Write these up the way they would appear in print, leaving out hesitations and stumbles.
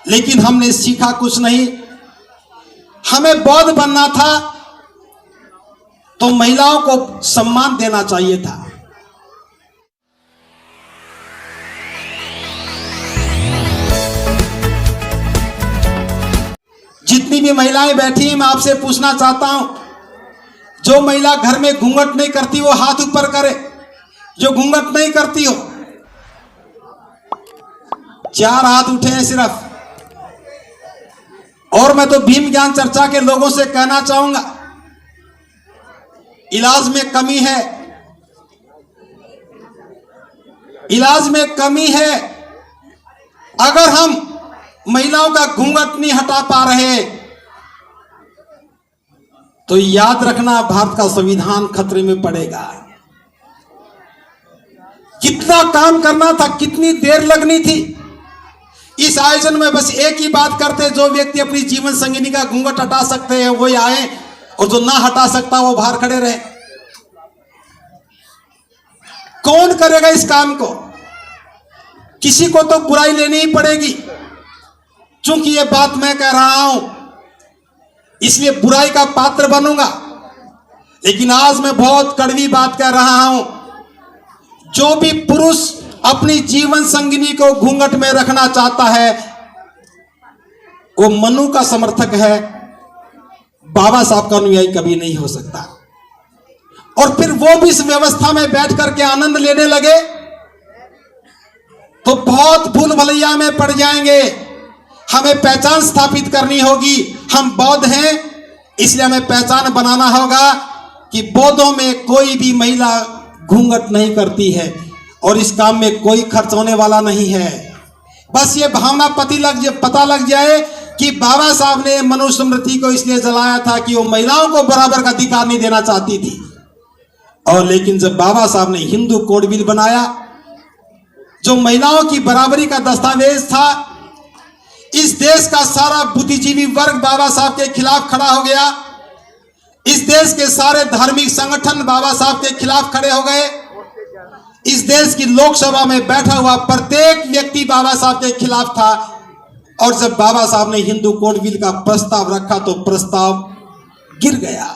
लेकिन हमने सीखा कुछ नहीं। हमें बौद्ध बनना था तो महिलाओं को सम्मान देना चाहिए था। जितनी भी महिलाएं बैठी हैं, मैं आपसे पूछना चाहता हूं, जो महिला घर में घूंघट नहीं करती वो हाथ ऊपर करे। जो घूंघट नहीं करती हो, 4 हाथ उठे हैं सिर्फ। और मैं तो भीम ज्ञान चर्चा के लोगों से कहना चाहूंगा, इलाज में कमी है, इलाज में कमी है। अगर हम महिलाओं का घूंघट नहीं हटा पा रहे तो याद रखना, भारत का संविधान खतरे में पड़ेगा। कितना काम करना था, कितनी देर लगनी थी। इस आयोजन में बस एक ही बात करते, जो व्यक्ति अपनी जीवन संगिनी का घूंघट हटा सकते हैं वो आए, और जो ना हटा सकता वो बाहर खड़े रहे। कौन करेगा इस काम को? किसी को तो बुराई लेनी ही पड़ेगी। चूंकि ये बात मैं कह रहा हूं इसलिए बुराई का पात्र बनूंगा, लेकिन आज मैं बहुत कड़वी बात कह रहा हूं। जो भी पुरुष अपनी जीवन संगिनी को घूंघट में रखना चाहता है वो मनु का समर्थक है, बाबा साहब का अनुयायी कभी नहीं हो सकता। और फिर वो भी इस व्यवस्था में बैठ करके आनंद लेने लगे तो बहुत भूल भलैया में पड़ जाएंगे। हमें पहचान स्थापित करनी होगी। हम बौद्ध हैं, इसलिए हमें पहचान बनाना होगा कि बौद्धों में कोई भी महिला घूंघट नहीं करती है और इस काम में कोई खर्च होने वाला नहीं है। बस ये भावना पता लग जाए कि बाबा साहब ने मनुस्मृति को इसलिए जलाया था कि वो महिलाओं को बराबर का अधिकार नहीं देना चाहती थी। और लेकिन जब बाबा साहब ने हिंदू कोड बिल बनाया, जो महिलाओं की बराबरी का दस्तावेज था, इस देश का सारा बुद्धिजीवी वर्ग बाबा साहब के खिलाफ खड़ा हो गया। इस देश के सारे धार्मिक संगठन बाबा साहब के खिलाफ खड़े हो गए। इस देश की लोकसभा में बैठा हुआ प्रत्येक व्यक्ति बाबा साहब के खिलाफ था। और जब बाबा साहब ने हिंदू कोड बिल का प्रस्ताव रखा तो प्रस्ताव गिर गया,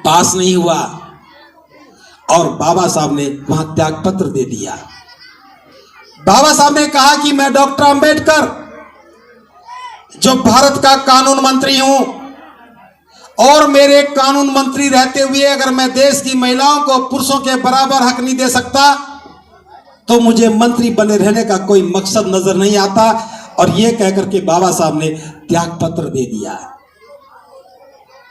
पास नहीं हुआ, और बाबा साहब ने वहां त्याग पत्र दे दिया। बाबा साहब ने कहा कि मैं डॉक्टर अंबेडकर, जो भारत का कानून मंत्री हूं, और मेरे कानून मंत्री रहते हुए अगर मैं देश की महिलाओं को पुरुषों के बराबर हक नहीं दे सकता तो मुझे मंत्री बने रहने का कोई मकसद नजर नहीं आता। और यह कहकर के बाबा साहब ने त्याग पत्र दे दिया,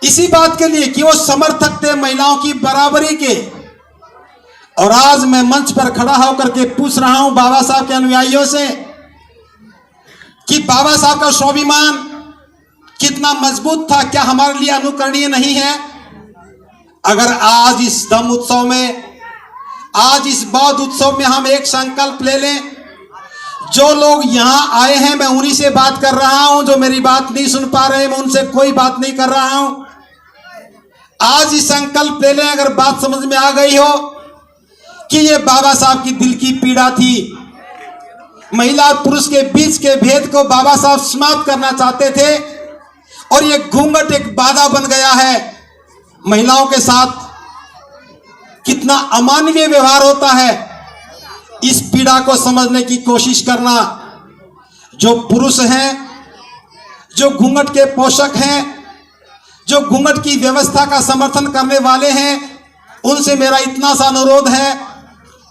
इसी बात के लिए कि वो समर्थक थे महिलाओं की बराबरी के। और आज मैं मंच पर खड़ा होकर के पूछ रहा हूं बाबा साहब के अनुयायियों से कि बाबा साहब का स्वाभिमान कितना मजबूत था, क्या हमारे लिए अनुकरणीय नहीं है? अगर आज इस धम्म उत्सव में, आज इस बौद्ध उत्सव में हम एक संकल्प ले लें, जो लोग यहां आए हैं मैं उन्हीं से बात कर रहा हूं, जो मेरी बात नहीं सुन पा रहे मैं उनसे कोई बात नहीं कर रहा हूं। आज इस संकल्प ले लें, अगर बात समझ में आ गई हो कि ये बाबा साहब की दिल की पीड़ा थी, महिला और पुरुष के बीच के भेद को बाबा साहब समाप्त करना चाहते थे, और ये घूंघट एक बाधा बन गया है। महिलाओं के साथ कितना अमानवीय व्यवहार होता है, इस पीड़ा को समझने की कोशिश करना। जो पुरुष हैं, जो घूंघट के पोषक हैं, जो घूंघट की व्यवस्था का समर्थन करने वाले हैं, उनसे मेरा इतना सा अनुरोध है,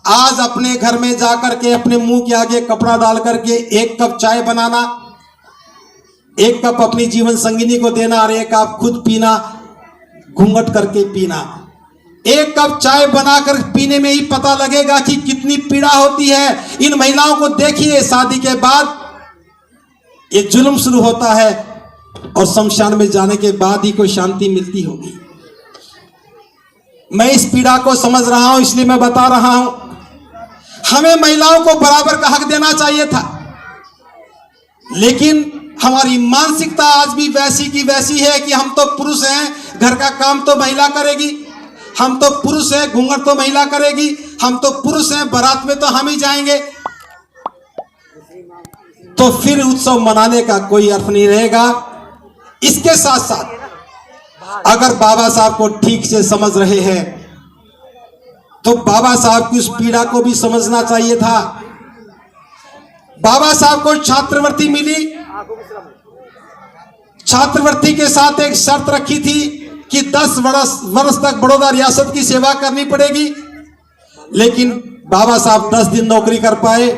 आज अपने घर में जाकर के अपने मुंह के आगे कपड़ा डाल करके 1 कप चाय बनाना, 1 कप अपनी जीवन संगिनी को देना और 1 कप खुद पीना, घूंघट करके पीना। 1 कप चाय बनाकर पीने में ही पता लगेगा कि कितनी पीड़ा होती है। इन महिलाओं को देखिए, शादी के बाद ये जुल्म शुरू होता है और शमशान में जाने के बाद ही कोई शांति मिलती होगी। मैं इस पीड़ा को समझ रहा हूं, इसलिए मैं बता रहा हूं, हमें महिलाओं को बराबर का हक देना चाहिए था, लेकिन हमारी मानसिकता आज भी वैसी की वैसी है कि हम तो पुरुष हैं, घर का काम तो महिला करेगी, हम तो पुरुष हैं, घूंघट तो महिला करेगी, हम तो पुरुष हैं, बारात में तो हम ही जाएंगे। तो फिर उत्सव मनाने का कोई अर्थ नहीं रहेगा। इसके साथ साथ अगर बाबा साहब को ठीक से समझ रहे हैं तो बाबा साहब की उस पीड़ा को भी समझना चाहिए था। बाबा साहब को छात्रवृत्ति मिली, छात्रवृत्ति के साथ एक शर्त रखी थी कि 10 वर्ष तक बड़ौदा रियासत की सेवा करनी पड़ेगी, लेकिन बाबा साहब 10 दिन नौकरी कर पाए।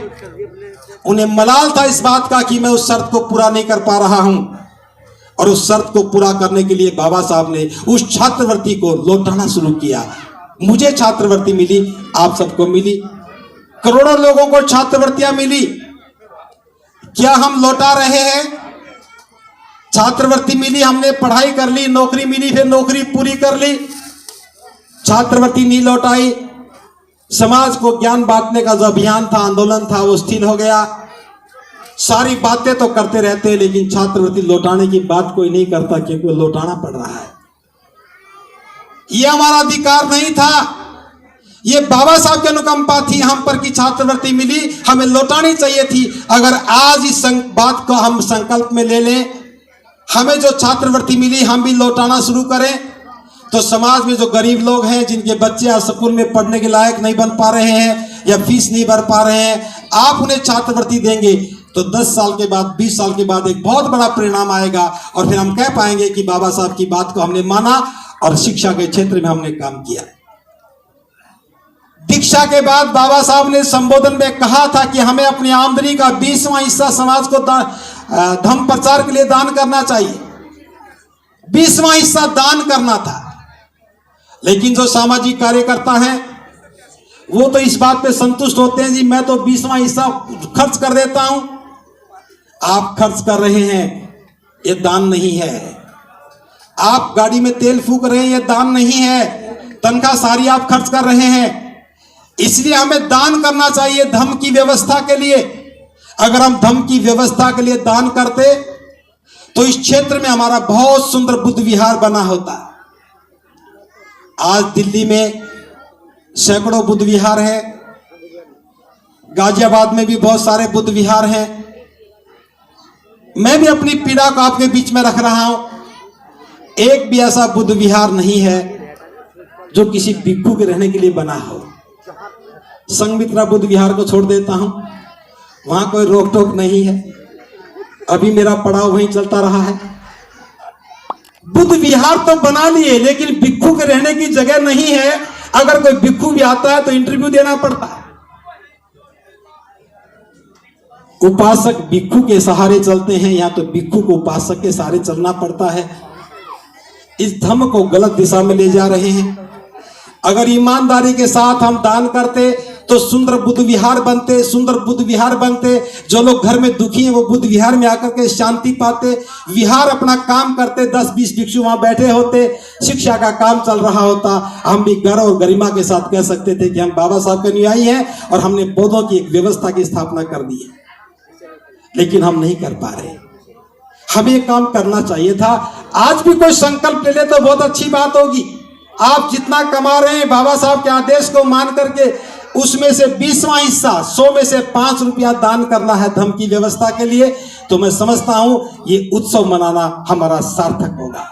उन्हें मलाल था इस बात का कि मैं उस शर्त को पूरा नहीं कर पा रहा हूं, और उस शर्त को पूरा करने के लिए बाबा साहब ने उस छात्रवृत्ति को लौटाना शुरू किया। मुझे छात्रवृत्ति मिली, आप सबको मिली, करोड़ों लोगों को छात्रवृत्तियां मिली। क्या हम लौटा रहे हैं? छात्रवृत्ति मिली, हमने पढ़ाई कर ली, नौकरी मिली, फिर नौकरी पूरी कर ली, छात्रवृत्ति नहीं लौटाई। समाज को ज्ञान बांटने का जो अभियान था, आंदोलन था, वो स्थिर हो गया। सारी बातें तो करते रहते हैं, लेकिन छात्रवृत्ति लौटाने की बात कोई नहीं करता, क्योंकि वो लौटाना पड़ रहा है। ये हमारा अधिकार नहीं था, ये बाबा साहब की अनुकंपा थी हम पर कि छात्रवृत्ति मिली, हमें लौटानी चाहिए थी। अगर आज इस बात को हम संकल्प में ले लें, हमें जो छात्रवृत्ति मिली हम भी लौटाना शुरू करें, तो समाज में जो गरीब लोग हैं, जिनके बच्चे आज स्कूल में पढ़ने के लायक नहीं बन पा रहे हैं या फीस नहीं भर पा रहे हैं, आप उन्हें छात्रवृत्ति देंगे तो 10 साल के बाद, 20 साल के बाद एक बहुत बड़ा परिणाम आएगा, और फिर हम कह पाएंगे कि बाबा साहब की बात को हमने माना और शिक्षा के क्षेत्र में हमने काम किया। दीक्षा के बाद बाबा साहब ने संबोधन में कहा था कि हमें अपनी आमदनी का 20वां हिस्सा समाज को धर्म प्रचार के लिए दान करना चाहिए। 20वां हिस्सा दान करना था, लेकिन जो सामाजिक कार्यकर्ता हैं वो तो इस बात पे संतुष्ट होते हैं, जी मैं तो 20वां हिस्सा खर्च कर देता हूं। आप खर्च कर रहे हैं, ये दान नहीं है। आप गाड़ी में तेल फूक रहे हैं, ये दान नहीं है। तनख्वाह सारी आप खर्च कर रहे हैं, इसलिए हमें दान करना चाहिए धर्म की व्यवस्था के लिए। अगर हम धर्म की व्यवस्था के लिए दान करते तो इस क्षेत्र में हमारा बहुत सुंदर बुद्ध विहार बना होता। आज दिल्ली में सैकड़ों बुद्ध विहार हैं, गाजियाबाद में भी बहुत सारे बुद्ध विहार हैं। मैं भी अपनी पीड़ा को आपके बीच में रख रहा हूं। एक भी ऐसा बुद्ध विहार नहीं है जो किसी भिक्षु के रहने के लिए बना हो। संघमित्रा बुद्ध विहार को छोड़ देता हूं, वहां कोई रोक टोक नहीं है, अभी मेरा पड़ाव वहीं चलता रहा है। बुद्ध विहार तो बना लिए, लेकिन भिक्षु के रहने की जगह नहीं है। अगर कोई भिक्षु भी आता है तो इंटरव्यू देना पड़ता है। उपासक भिक्षु के सहारे चलते हैं, यहां तो भिक्षु को उपासक के सहारे चलना पड़ता है। इस धर्म को गलत दिशा में ले जा रहे हैं। अगर ईमानदारी के साथ हम दान करते तो सुंदर बुद्ध विहार बनते, सुंदर बुद्ध विहार बनते। जो लोग घर में दुखी हैं वो बुद्ध विहार में आकर के शांति पाते, विहार अपना काम करते, 10-20 भिक्षु वहां बैठे होते, शिक्षा का काम चल रहा होता। हम भी गर्व और गरिमा के साथ कह सकते थे कि हम बाबा साहब के अनुयायी हैं और हमने बौद्धों की एक व्यवस्था की स्थापना कर दी है, लेकिन हम नहीं कर पा रहे। हमें ये काम करना चाहिए था। आज भी कोई संकल्प ले ले तो बहुत अच्छी बात होगी। आप जितना कमा रहे हैं बाबा साहब के आदेश को मान करके उसमें से 20वां हिस्सा 100 में से 5 रुपया दान करना है धर्म की व्यवस्था के लिए, तो मैं समझता हूं ये उत्सव मनाना हमारा सार्थक होगा।